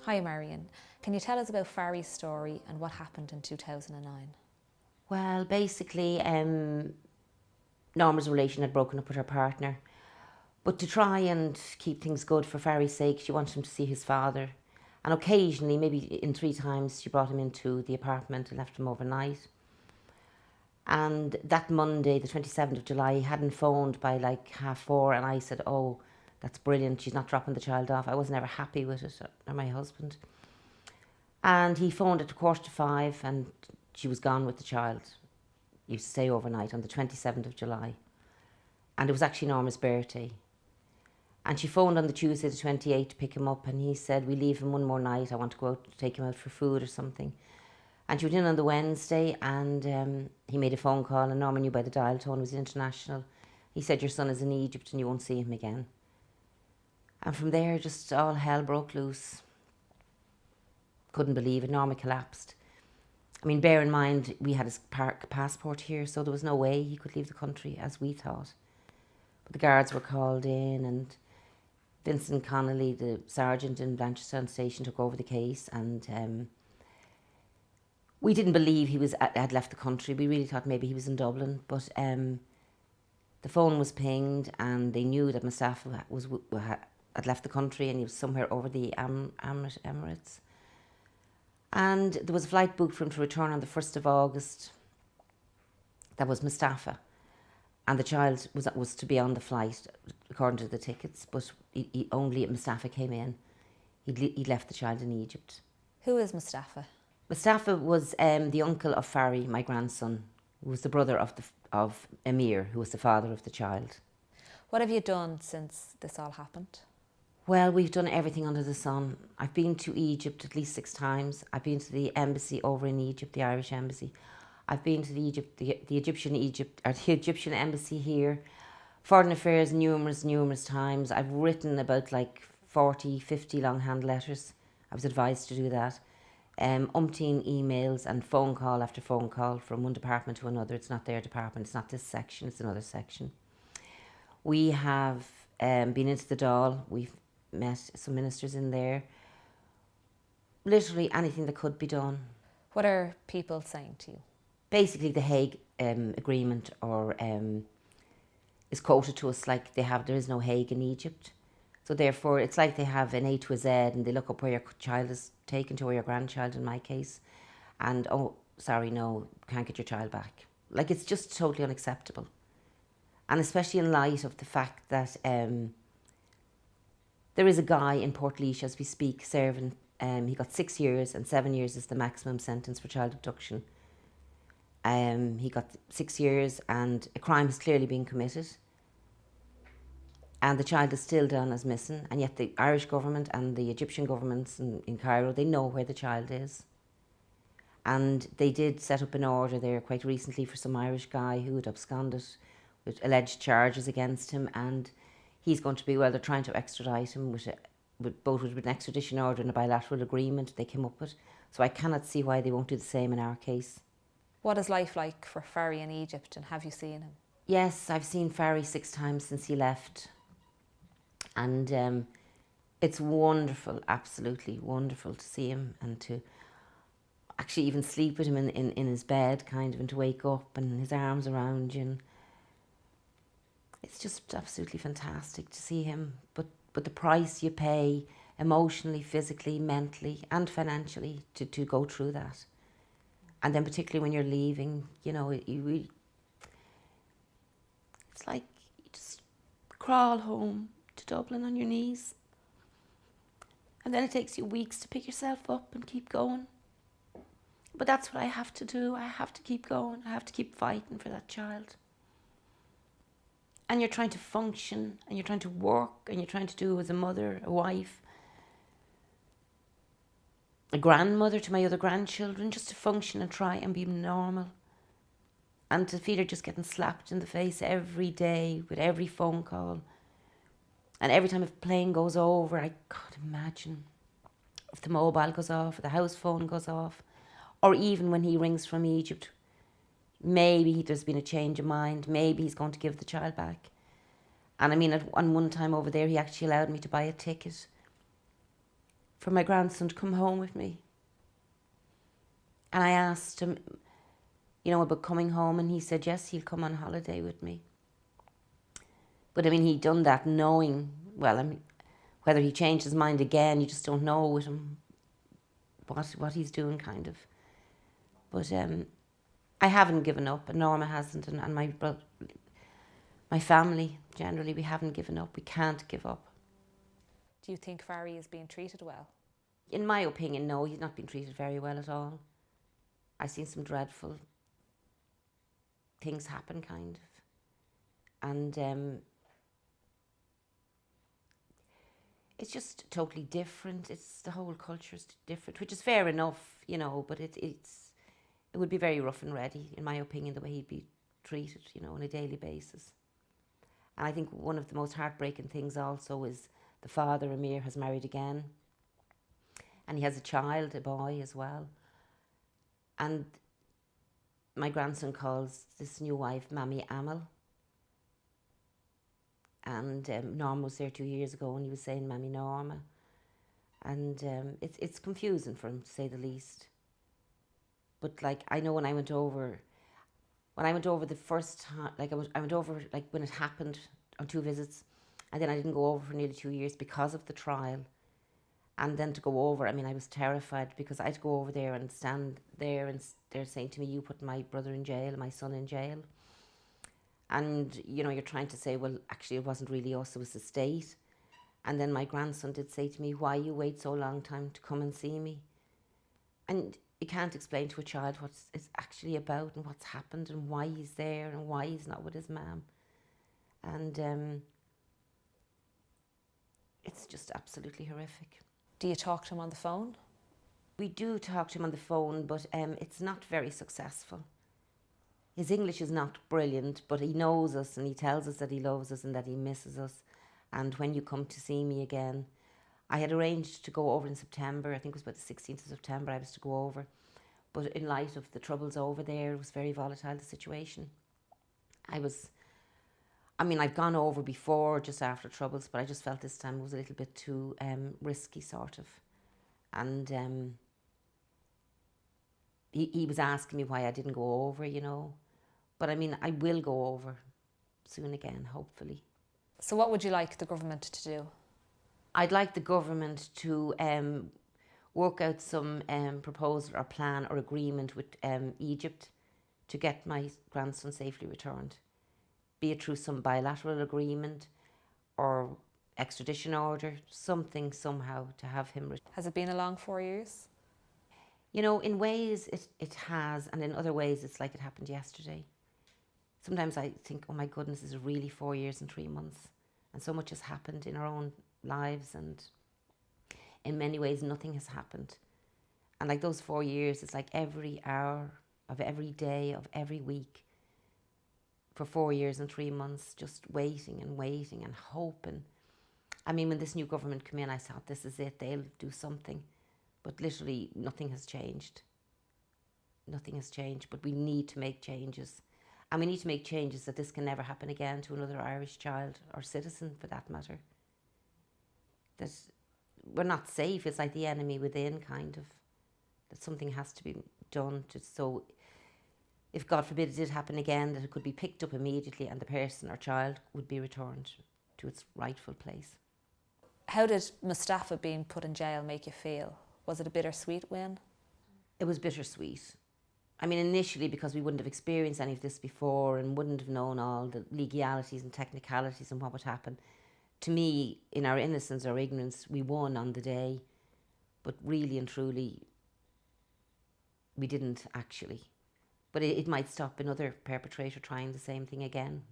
Hi Marian, can you tell us about Farry's story and what happened in 2009? Well, basically, Norma's relation had broken up with her partner. But to try and keep things good for Farry's sake, she wanted him to see his father. And occasionally, maybe in 3 times, she brought him into the apartment and left him overnight. And that Monday, the 27th of July, he hadn't phoned by like 4:30, and I said, oh, that's brilliant, she's not dropping the child off. I wasn't ever happy with it, or my husband. And he phoned at 5:15 and she was gone with the child. He used to stay overnight on the 27th of July. And it was actually Norma's birthday. And she phoned on the Tuesday the 28th to pick him up, and he said, we leave him one more night, I want to go out to take him out for food or something. And she went in on the Wednesday, and he made a phone call, and Norma knew by the dial tone it was international. He said, your son is in Egypt and you won't see him again. And from there, just all hell broke loose. Couldn't believe it. Norma collapsed. I mean, bear in mind, we had his passport here, so there was no way he could leave the country, as we thought. But the guards were called in, and Vincent Connolly, the sergeant in Blanchardstown Station, took over the case, and we didn't believe he had left the country. We really thought maybe he was in Dublin, but the phone was pinged, and they knew that Mustafa had left the country, and he was somewhere over the Emirates. And there was a flight booked for him to return on the 1st of August. That was Mustafa. And the child was to be on the flight, according to the tickets, but only Mustafa came in. He'd left the child in Egypt. Who is Mustafa? Mustafa was the uncle of Farry, my grandson, who was the brother of Emir, who was the father of the child. What have you done since this all happened? Well, we've done everything under the sun. I've been to Egypt at least 6 times. I've been to the embassy over in Egypt, the Irish embassy. I've been to the Egyptian embassy here. Foreign Affairs numerous times. I've written about like 40, 50 longhand letters. I was advised to do that. Umpteen emails and phone call after phone call from one department to another. It's not their department, it's not this section, it's another section. We have been into the Dáil. We've met some ministers in there. Literally anything that could be done. What are people saying to you? Basically, the Hague Agreement is quoted to us like there is no Hague in Egypt. So therefore, it's like they have an A to a Z, and they look up where your child is taken to, or your grandchild in my case, and oh, sorry, no, can't get your child back. Like, it's just totally unacceptable. And especially in light of the fact that there is a guy in Portlaoise as we speak serving, he got 6 years, and 7 years is the maximum sentence for child abduction. He got 6 years, and a crime has clearly been committed, and the child is still done as missing, and yet the Irish government and the Egyptian governments in Cairo, they know where the child is. And they did set up an order there quite recently for some Irish guy who had absconded with alleged charges against him, and he's going to be, well, they're trying to extradite him with an extradition order and a bilateral agreement they came up with. So I cannot see why they won't do the same in our case. What is life like for Farry in Egypt, and have you seen him? Yes, I've seen Farry 6 times since he left. And it's wonderful, absolutely wonderful to see him, and to actually even sleep with him in his bed, kind of, and to wake up and his arms around you. And it's just absolutely fantastic to see him. But the price you pay emotionally, physically, mentally and financially to go through that. And then particularly when you're leaving, you know, it's like you just crawl home to Dublin on your knees. And then it takes you weeks to pick yourself up and keep going. But that's what I have to do. I have to keep going. I have to keep fighting for that child. And you're trying to function, and you're trying to work, and you're trying to do as a mother, a wife, a grandmother to my other grandchildren, just to function and try and be normal. And to feel her just getting slapped in the face every day with every phone call. And every time a plane goes over, I can't imagine if the mobile goes off, or the house phone goes off, or even when he rings from Egypt, maybe there's been a change of mind, maybe he's going to give the child back. And I mean, on one time over there, he actually allowed me to buy a ticket for my grandson to come home with me. And I asked him, you know, about coming home, and he said yes, he'll come on holiday with me. But I mean, he'd done that knowing, well, I mean, whether he changed his mind again, you just don't know with him what he's doing, kind of. But I haven't given up, and Norma hasn't, and my family, generally, we haven't given up. We can't give up. Do you think Farry is being treated well? In my opinion, no, he's not been treated very well at all. I've seen some dreadful things happen, kind of. And it's just totally different. It's the whole culture's different, which is fair enough, you know, but it would be very rough and ready, in my opinion, the way he'd be treated, you know, on a daily basis. And I think one of the most heartbreaking things also is the father, Amir, has married again. And he has a child, a boy as well. And my grandson calls this new wife Mammy Amal. And Norma was there 2 years ago, and he was saying Mammy Norma. And it's confusing for him, to say the least. But like, I know when I went over the first time, like I went over like when it happened on 2 visits, and then I didn't go over for nearly 2 years because of the trial. And then to go over, I mean, I was terrified, because I had to go over there and stand there, and they're saying to me, you put my brother in jail, my son in jail. And, you know, you're trying to say, well, actually, it wasn't really us, it was the state. And then my grandson did say to me, why you wait so long time to come and see me? And you can't explain to a child what it's actually about, and what's happened, and why he's there, and why he's not with his mum. And it's just absolutely horrific. Do you talk to him on the phone? We do talk to him on the phone, but it's not very successful. His English is not brilliant, but he knows us, and he tells us that he loves us and that he misses us. And when you come to see me again, I had arranged to go over in September. I think it was about the 16th of September I was to go over. But in light of the troubles over there, it was very volatile, the situation. I've gone over before, just after troubles, but I just felt this time it was a little bit too risky, sort of. And he was asking me why I didn't go over, you know. But I mean, I will go over soon again, hopefully. So what would you like the government to do? I'd like the government to work out some proposal or plan or agreement with Egypt to get my grandson safely returned. Be it through some bilateral agreement or extradition order, something somehow to have him returned. Has it been a long 4 years? You know, in ways it has, and in other ways it's like it happened yesterday. Sometimes I think, oh my goodness, is it really 4 years and 3 months? And so much has happened in our own lives, and in many ways nothing has happened. And like those 4 years, it's like every hour of every day of every week for 4 years and 3 months, just waiting and hoping. I mean, when this new government came in, I thought, this is it, they'll do something. But literally nothing has changed. Nothing has changed, but we need to make changes. And we need to make changes that this can never happen again to another Irish child, or citizen for that matter. That we're not safe, it's like the enemy within, kind of. That something has to be done so if God forbid it did happen again, that it could be picked up immediately and the person or child would be returned to its rightful place. How did Mustafa being put in jail make you feel? Was it a bittersweet win? It was bittersweet. I mean, initially, because we wouldn't have experienced any of this before and wouldn't have known all the legalities and technicalities and what would happen. To me, in our innocence or ignorance, we won on the day. But really and truly, we didn't actually. But it might stop another perpetrator trying the same thing again.